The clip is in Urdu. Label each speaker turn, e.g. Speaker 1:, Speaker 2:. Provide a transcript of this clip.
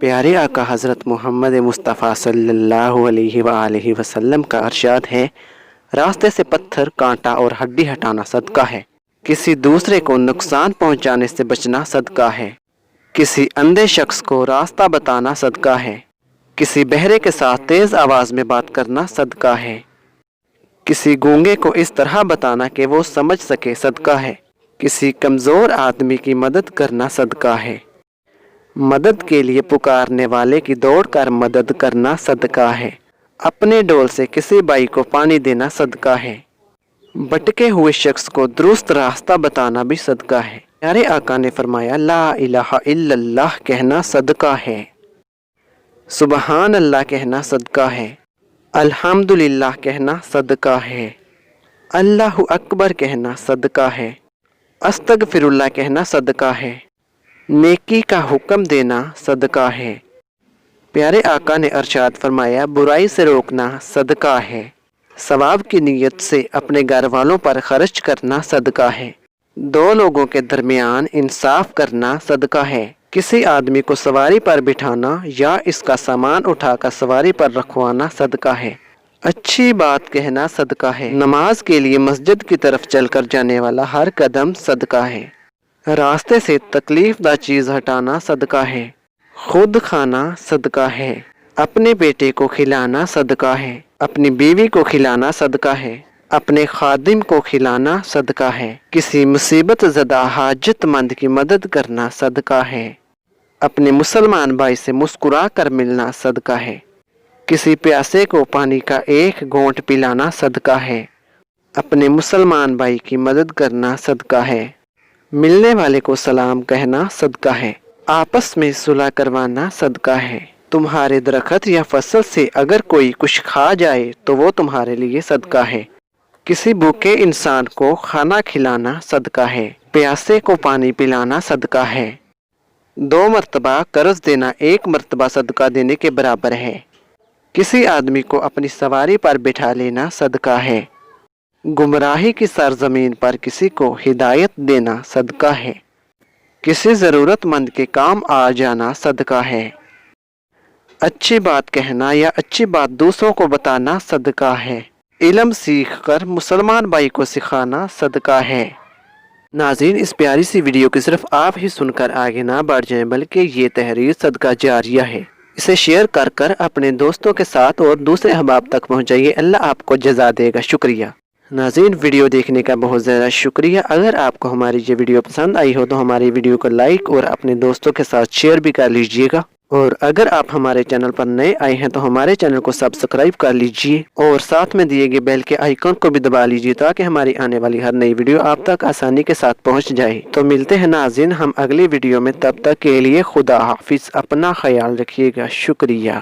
Speaker 1: پیارے آقا حضرت محمد مصطفیٰ صلی اللہ علیہ وآلہ وسلم کا ارشاد ہے، راستے سے پتھر، کانٹا اور ہڈی ہٹانا صدقہ ہے، کسی دوسرے کو نقصان پہنچانے سے بچنا صدقہ ہے، کسی اندھے شخص کو راستہ بتانا صدقہ ہے، کسی بہرے کے ساتھ تیز آواز میں بات کرنا صدقہ ہے، کسی گونگے کو اس طرح بتانا کہ وہ سمجھ سکے صدقہ ہے، کسی کمزور آدمی کی مدد کرنا صدقہ ہے، مدد کے لیے پکارنے والے کی دوڑ کر مدد کرنا صدقہ ہے، اپنے ڈول سے کسی بھائی کو پانی دینا صدقہ ہے، بھٹکے ہوئے شخص کو درست راستہ بتانا بھی صدقہ ہے۔ پیارے آقا نے فرمایا، لا الہ الا اللہ کہنا صدقہ ہے، سبحان اللہ کہنا صدقہ ہے، الحمدللہ کہنا صدقہ ہے، اللہ اکبر کہنا صدقہ ہے، استغفر اللہ کہنا صدقہ ہے، نیکی کا حکم دینا صدقہ ہے۔ پیارے آقا نے ارشاد فرمایا، برائی سے روکنا صدقہ ہے، ثواب کی نیت سے اپنے گھر والوں پر خرچ کرنا صدقہ ہے، دو لوگوں کے درمیان انصاف کرنا صدقہ ہے، کسی آدمی کو سواری پر بٹھانا یا اس کا سامان اٹھا کر سواری پر رکھوانا صدقہ ہے، اچھی بات کہنا صدقہ ہے، نماز کے لیے مسجد کی طرف چل کر جانے والا ہر قدم صدقہ ہے، راستے سے تکلیف دہ چیز ہٹانا صدقہ ہے، خود کھانا صدقہ ہے، اپنے بیٹے کو کھلانا صدقہ ہے، اپنی بیوی کو کھلانا صدقہ ہے، اپنے خادم کو کھلانا صدقہ ہے، کسی مصیبت زدہ حاجت مند کی مدد کرنا صدقہ ہے، اپنے مسلمان بھائی سے مسکرا کر ملنا صدقہ ہے، کسی پیاسے کو پانی کا ایک گھونٹ پلانا صدقہ ہے، اپنے مسلمان بھائی کی مدد کرنا صدقہ ہے، ملنے والے کو سلام کہنا صدقہ ہے، آپس میں صلح کروانا صدقہ ہے، تمہارے درخت یا فصل سے اگر کوئی کچھ کھا جائے تو وہ تمہارے لیے صدقہ ہے، کسی بھوکے انسان کو کھانا کھلانا صدقہ ہے، پیاسے کو پانی پلانا صدقہ ہے، 2 مرتبہ قرض دینا 1 مرتبہ صدقہ دینے کے برابر ہے، کسی آدمی کو اپنی سواری پر بٹھا لینا صدقہ ہے، گمراہی کی سرزمین پر کسی کو ہدایت دینا صدقہ ہے، کسی ضرورت مند کے کام آ جانا صدقہ ہے، اچھی بات کہنا یا اچھی بات دوسروں کو بتانا صدقہ ہے، علم سیکھ کر مسلمان بھائی کو سکھانا صدقہ ہے۔ ناظرین، اس پیاری سی ویڈیو کی صرف آپ ہی سن کر آگے نہ بڑھ جائیں، بلکہ یہ تحریر صدقہ جاریہ ہے، اسے شیئر کر کر اپنے دوستوں کے ساتھ اور دوسرے احباب تک پہنچائیے، اللہ آپ کو جزا دے گا۔ شکریہ ناظرین، ویڈیو دیکھنے کا بہت زیادہ شکریہ۔ اگر آپ کو ہماری یہ ویڈیو پسند آئی ہو تو ہماری ویڈیو کو لائک اور اپنے دوستوں کے ساتھ شیئر بھی کر لیجئے گا، اور اگر آپ ہمارے چینل پر نئے آئے ہیں تو ہمارے چینل کو سبسکرائب کر لیجئے اور ساتھ میں دیے گئے بیل کے آئیکن کو بھی دبا لیجئے تاکہ ہماری آنے والی ہر نئی ویڈیو آپ تک آسانی کے ساتھ پہنچ جائے۔ تو ملتے ہیں ناظرین ہم اگلی ویڈیو میں، تب تک کے لیے خدا حافظ، اپنا خیال رکھیے گا، شکریہ۔